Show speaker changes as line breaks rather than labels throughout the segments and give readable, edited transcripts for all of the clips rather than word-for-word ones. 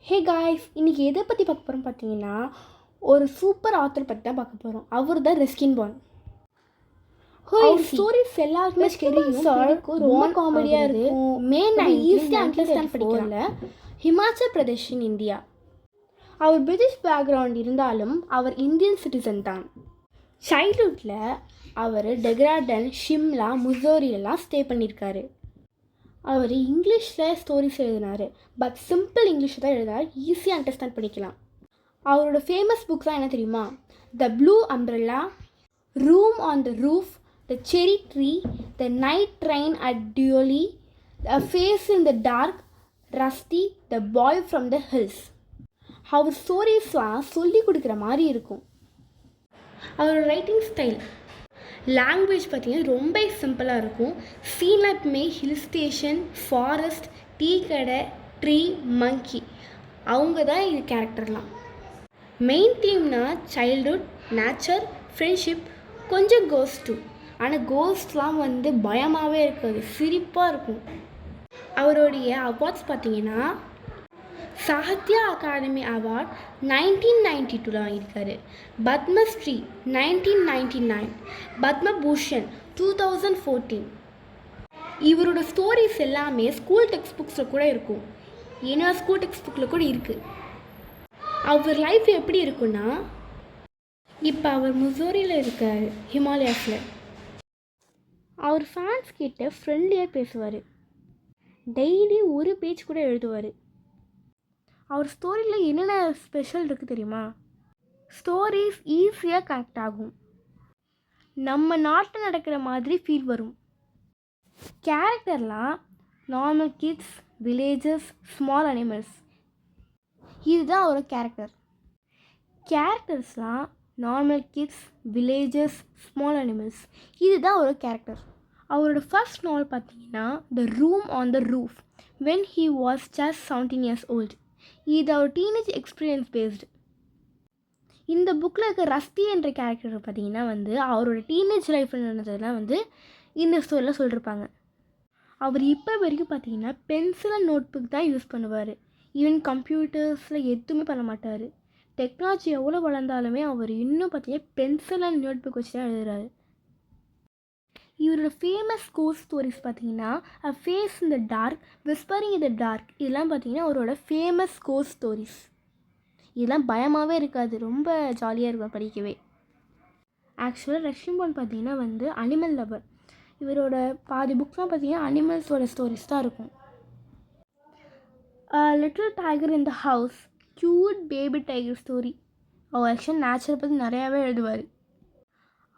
Hey guys, இன்றைக்கி எதை பற்றி பார்க்க போகிறோம் பார்த்தீங்கன்னா, ஒரு சூப்பர் ஆத்தர் பற்றி தான் பார்க்க போகிறோம். அவர் தான் ரஸ்கின் பாண்ட். ஸ்டோரிஸ் எல்லாருக்குமே தெரியும், ரொம்ப காமெடியாக இருக்கும். நான் ஈஸியாக அண்டர்ஸ்டாண்ட் படிக்கல. Himachal Pradesh in India. அவர் பிரிட்டிஷ் பேக்ரவுண்ட் இருந்தாலும் அவர் இந்தியன் சிட்டிசன் தான். சைல்ட்ஹுட்டில் அவர் டெக்ராடன், ஷிம்லா, முசோரிலாம் ஸ்டே பண்ணியிருக்காரு. அவர் இங்கிலீஷில் ஸ்டோரிஸ் எழுதினார். பட் சிம்பிள் இங்கிலீஷ் தான் எழுதினார், ஈஸியாக அண்டர்ஸ்டாண்ட் பண்ணிக்கலாம். அவரோட ஃபேமஸ் புக்ஸ் தான் என்ன தெரியுமா? The blue umbrella, room on the roof, the cherry tree, the night train at Deoli, the face in the dark, Rusty, the boy from the hills. அவர் ஸ்டோரிஸ்லாம் சொல்லி கொடுக்குற மாதிரி இருக்கும். அவரோட ரைட்டிங் ஸ்டைல், லாங்குவேஜ் பார்த்திங்கன்னா ரொம்ப சிம்பிளாக இருக்கும். சீன்லாம் எப்பவுமே ஹில் ஸ்டேஷன், ஃபாரஸ்ட், டீ கடை, ட்ரீ, மங்கி, அவங்க தான் இது கேரக்டர்லாம். மெயின் தீம்னா சைல்ட்ஹுட், நேச்சர், ஃப்ரெண்ட்ஷிப், கொஞ்சம் கோஸ்ட் டூ. ஆனால் கோஸ்ட்லாம் பயமாகவே இருக்காது, சிரிப்பாக இருக்கும். அவருடைய அவார்ட்ஸ் பார்த்திங்கன்னா சாகித்யா அகாடமி அவார்ட் 1992 வாங்கியிருக்காரு. பத்மஸ்ரீ 1999, பத்மபூஷன் 2014. இவரோட ஸ்டோரிஸ் எல்லாமே ஸ்கூல் டெக்ஸ்ட் புக்ஸில் கூட இருக்கும். ஏன்னா ஸ்கூல் டெக்ஸ்ட் புக்கில் கூட இருக்குது. அவர் லைஃப் எப்படி இருக்குன்னா, இப்போ அவர் முசோரியில் இருக்கார், ஹிமாலயாஸில். அவர் ஃபேன்ஸ் கிட்ட ஃப்ரெண்ட்லியாக பேசுவார். டெய்லி ஒரு பேஜ் கூட எழுதுவார். அவர் ஸ்டோரியில் என்னென்ன ஸ்பெஷல் இருக்குது தெரியுமா? ஸ்டோரிஸ் ஈஸியாக கனெக்ட் ஆகும். நம்ம நாட்டில் நடக்கிற மாதிரி ஃபீல் வரும். கேரக்டர்லாம் normal kids, villages, small animals, இதுதான் அவரோட கேரக்டர். கேரக்டர்ஸ்லாம் normal kids, villages, small animals, இதுதான் அவரோட கேரக்டர். அவரோட ஃபர்ஸ்ட் நாவல் பார்த்தீங்கன்னா the room on the roof, when he was just 17 years old. இது அவர் டீனேஜ் எக்ஸ்பீரியன்ஸ் பேஸ்டு. இந்த புக்கில் இருக்க ரஸ்தி என்ற கேரக்டர் பார்த்திங்கன்னா அவரோட டீனேஜ் லைஃப்பில் நடந்ததெல்லாம் இந்த ஸ்டோரியில் சொல்லியிருப்பாங்க. அவர் இப்போ வரைக்கும் பார்த்திங்கன்னா பென்சில் அண்ட் நோட் புக் தான் யூஸ் பண்ணுவார். ஈவன் கம்ப்யூட்டர்ஸில் எதுவுமே பண்ண மாட்டார். டெக்னாலஜி எவ்வளோ வளர்ந்தாலுமே அவர் இன்னும் பார்த்திங்கன்னா பென்சில் அண்ட் நோட் புக் வச்சு தான் எழுதுகிறாரு. இவரோட ஃபேமஸ் கோஸ்ட் ஸ்டோரிஸ் பார்த்தீங்கன்னா a face in the dark, whispering in the dark, இதெல்லாம் பார்த்தீங்கன்னா அவரோட ஃபேமஸ் கோஸ்ட் ஸ்டோரிஸ். இதெல்லாம் பயமாகவே இருக்காது, ரொம்ப ஜாலியாக இருக்கும் படிக்கவே. ஆக்சுவலாக ரஸ்கின் பாண்ட் பார்த்தீங்கன்னா அனிமல் லவர். இவரோட பாதி புக்ஸ்லாம் பார்த்தீங்கன்னா அனிமல்ஸோட ஸ்டோரிஸ் தான் இருக்கும். Little tiger in the house, cute baby tiger story. அவர் ஆக்சுவலாக நேச்சரை பற்றி நிறையாவே எழுதுவார்.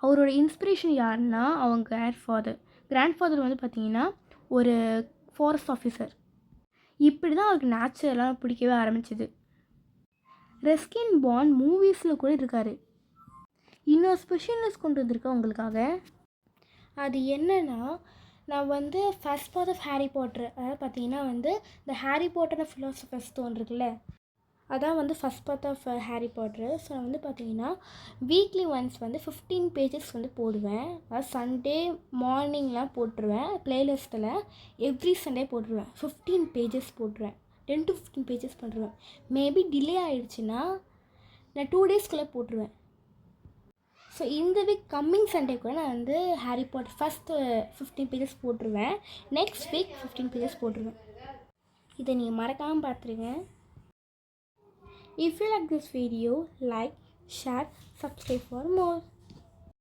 அவரோட இன்ஸ்பிரேஷன் யாருன்னா அவங்க கிராண்ட் ஃபாதர் பார்த்திங்கன்னா ஒரு ஃபாரஸ்ட் ஆஃபீஸர். இப்படி தான் அவருக்கு நேச்சரெலாம் பிடிக்கவே ஆரம்பிச்சிது. ரஸ்கின் பாண்ட் மூவிஸில் கூட இருக்கார். இன்னொரு ஸ்பெஷல் நியூஸ் கொண்டு வந்திருக்கேன் உங்களுக்காக. அது என்னென்னா, நான் first part of Harry Potter, அதாவது பார்த்திங்கன்னா இந்த Harry Potter and philosopher's stone இருக்குல்ல, அதான் first part of Harry Potter. So நான் பார்த்திங்கன்னா வீக்லி ஒன்ஸ் 15 பேஜஸ் போடுவேன். அதாவது சண்டே மார்னிங்லாம் போட்டுருவேன். ப்ளேலிஸ்ட்டில் எவ்ரி சண்டே போட்டுருவேன். 15 பேஜஸ் போட்டுருவேன். 10 to 15 பேஜஸ் பண்ணுறேன். மேபி டிலே ஆகிடுச்சுன்னா நான் 2 daysக்குள்ளே போட்டுருவேன். ஸோ இந்த வீக் கம்மிங் சண்டே கூட நான் ஹாரி பாட்டர் ஃபஸ்ட்டு 15 பேஜஸ் போட்டுருவேன். நெக்ஸ்ட் வீக் 15 பேஜஸ் போட்டுருவேன். இதை நீங்கள் மறக்காமல் பார்த்துருங்க. If you like this video, like, share, subscribe for more.